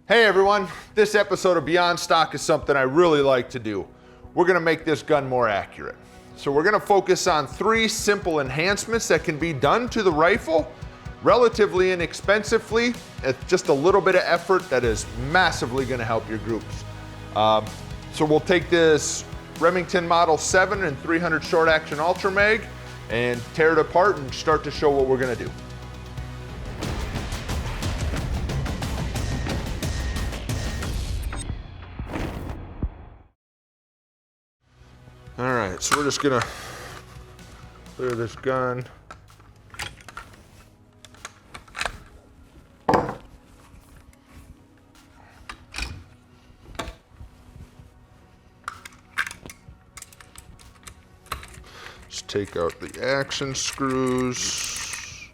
Hey everyone, this episode of Beyond Stock is something I really like to do. We're gonna make this gun more accurate. So we're gonna focus on 3 simple enhancements that can be done to the rifle relatively inexpensively at just a little bit of effort that is massively gonna help your groups. So we'll take this Remington Model 7 and 300 short action Ultra Mag and tear it apart and start to show what we're gonna do. All right, so we're just gonna clear this gun. Just take out the action screws.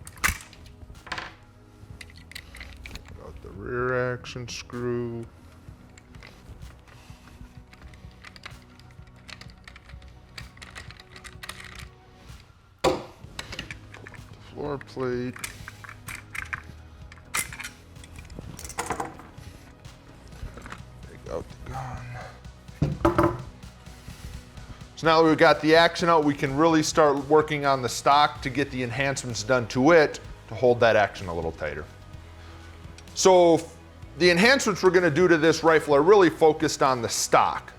Take out the rear action screw. Floor plate. Take out the gun. So now that we've got the action out, we can really start working on the stock to get the enhancements done to it to hold that action a little tighter. So the enhancements we're going to do to this rifle are really focused on the stock.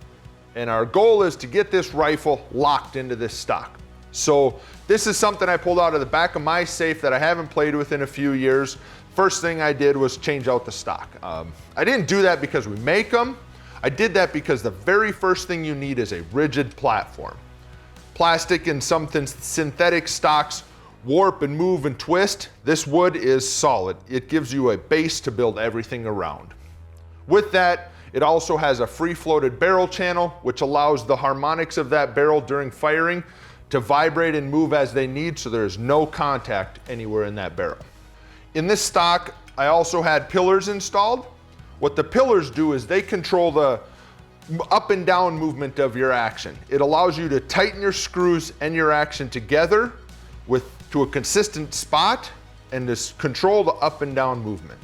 And our goal is to get this rifle locked into this stock. So this is something I pulled out of the back of my safe that I haven't played with in a few years. First thing I did was change out the stock. I didn't do that because we make them. I did that because the very first thing you need is a rigid platform. Plastic and some synthetic stocks warp and move and twist. This wood is solid. It gives you a base to build everything around. With that, it also has a free-floated barrel channel, which allows the harmonics of that barrel during firing to vibrate and move as they need, so there is no contact anywhere in that barrel. In this stock, I also had pillars installed. What the pillars do is they control the up and down movement of your action. It allows you to tighten your screws and your action together to a consistent spot and to control the up and down movement.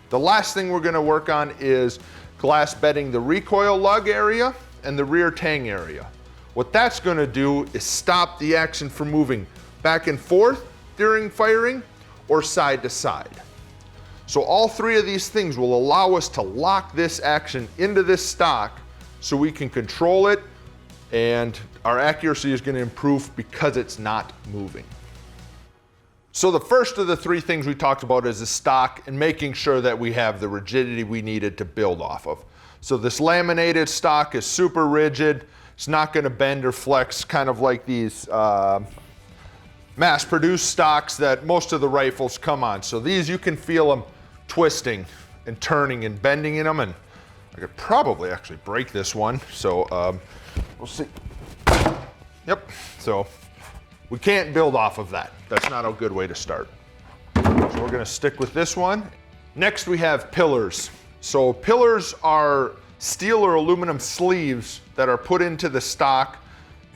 The last thing we're gonna work on is glass bedding the recoil lug area and the rear tang area. What that's gonna do is stop the action from moving back and forth during firing or side to side. So all 3 of these things will allow us to lock this action into this stock so we can control it, and our accuracy is gonna improve because it's not moving. So the first of the 3 things we talked about is the stock and making sure that we have the rigidity we needed to build off of. So this laminated stock is super rigid. It's not gonna bend or flex, kind of like these mass-produced stocks that most of the rifles come on. So these, you can feel them twisting and turning and bending in them, and I could probably actually break this one. So we'll see. Yep, so we can't build off of that. That's not a good way to start. So we're gonna stick with this one. Next we have pillars. So pillars are steel or aluminum sleeves that are put into the stock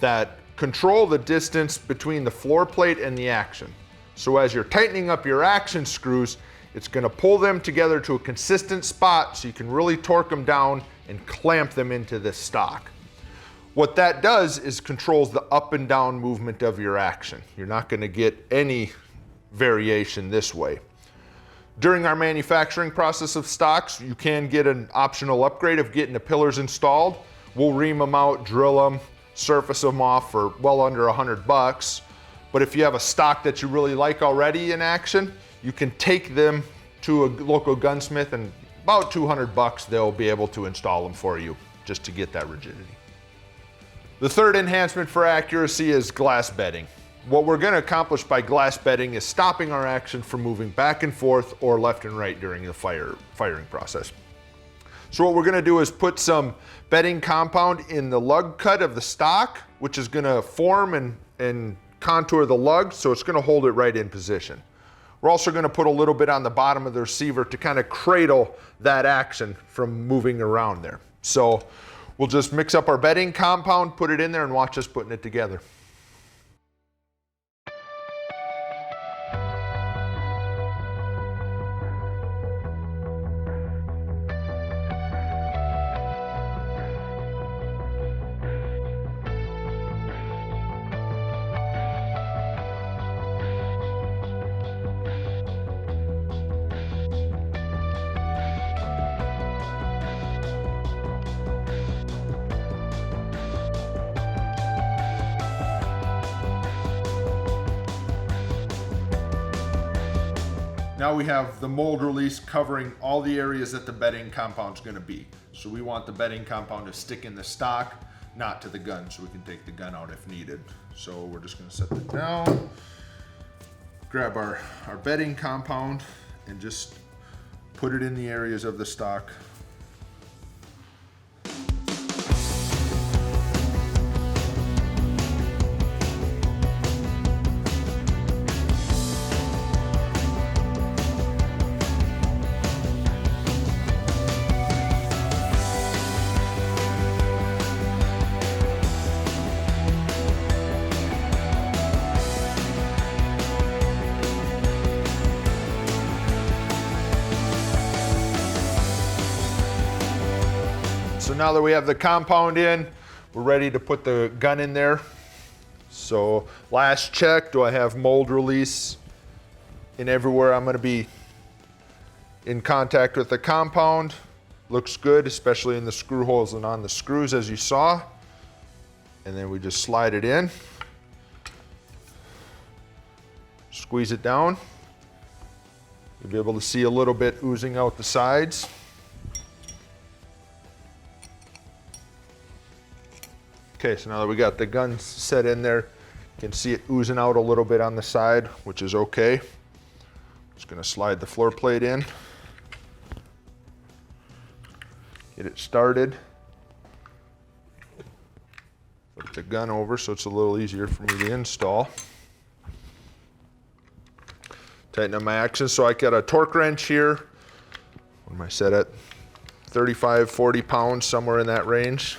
that control the distance between the floor plate and the action. So as you're tightening up your action screws, it's gonna pull them together to a consistent spot so you can really torque them down and clamp them into this stock. What that does is controls the up and down movement of your action. You're not gonna get any variation this way. During our manufacturing process of stocks, you can get an optional upgrade of getting the pillars installed. We'll ream them out, drill them, surface them off for well under $100. But if you have a stock that you really like already in action, you can take them to a local gunsmith, and about $200 they'll be able to install them for you just to get that rigidity. The third enhancement for accuracy is glass bedding. What we're gonna accomplish by glass bedding is stopping our action from moving back and forth or left and right during the firing process. So what we're gonna do is put some bedding compound in the lug cut of the stock, which is gonna form and contour the lug, so it's gonna hold it right in position. We're also gonna put a little bit on the bottom of the receiver to kind of cradle that action from moving around there. So we'll just mix up our bedding compound, put it in there, and watch us putting it together. Now we have the mold release covering all the areas that the bedding compound is going to be. So we want the bedding compound to stick in the stock, not to the gun, so we can take the gun out if needed. So we're just going to set that down, grab our bedding compound, and just put it in the areas of the stock. So now that we have the compound in, we're ready to put the gun in there. So last check, do I have mold release in everywhere I'm going to be in contact with the compound? Looks good, especially in the screw holes and on the screws, as you saw. And then we just slide it in. Squeeze it down. You'll be able to see a little bit oozing out the sides. Okay, so now that we got the gun set in there, you can see it oozing out a little bit on the side, which is okay. Just gonna slide the floor plate in. Get it started. Flip the gun over so it's a little easier for me to install. Tighten up my axis. So I got a torque wrench here. What am I set at? 35, 40 pounds, somewhere in that range.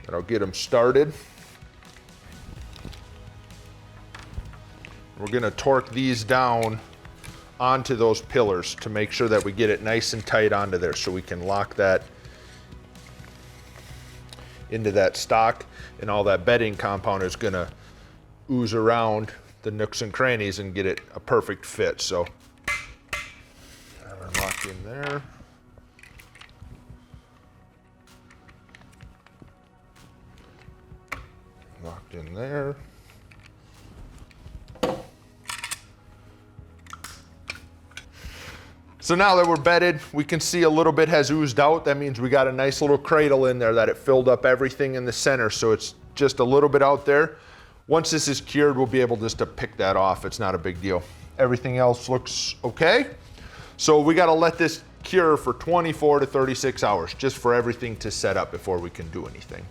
That'll get them started. We're gonna torque these down onto those pillars to make sure that we get it nice and tight onto there so we can lock that into that stock, and all that bedding compound is gonna ooze around the nooks and crannies and get it a perfect fit. So we're locked in there. Locked in there. So now that we're bedded, we can see a little bit has oozed out. That means we got a nice little cradle in there that it filled up everything in the center. So it's just a little bit out there. Once this is cured, we'll be able just to pick that off. It's not a big deal. Everything else looks okay. So we got to let this cure for 24 to 36 hours just for everything to set up before we can do anything.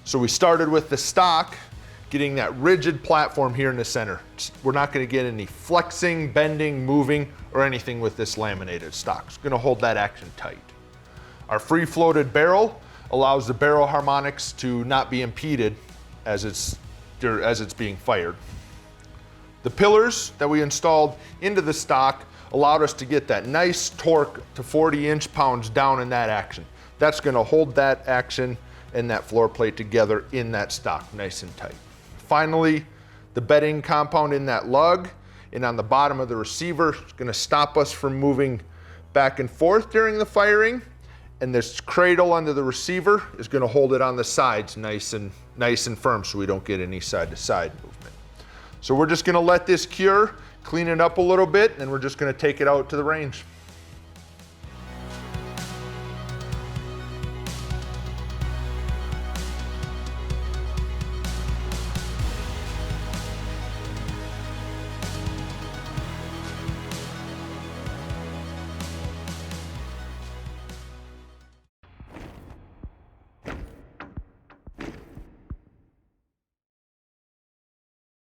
So we started with the stock, getting that rigid platform here in the center. We're not going to get any flexing, bending, moving, or anything with this laminated stock. It's going to hold that action tight. Our free floated barrel allows the barrel harmonics to not be impeded as it's being fired. The pillars that we installed into the stock allowed us to get that nice torque to 40 inch-pounds down in that action. That's going to hold that action and that floor plate together in that stock, nice and tight. Finally, the bedding compound in that lug and on the bottom of the receiver is going to stop us from moving back and forth during the firing. And this cradle under the receiver is going to hold it on the sides nice and firm so we don't get any side to side movement. So we're just going to let this cure, clean it up a little bit, and we're just going to take it out to the range.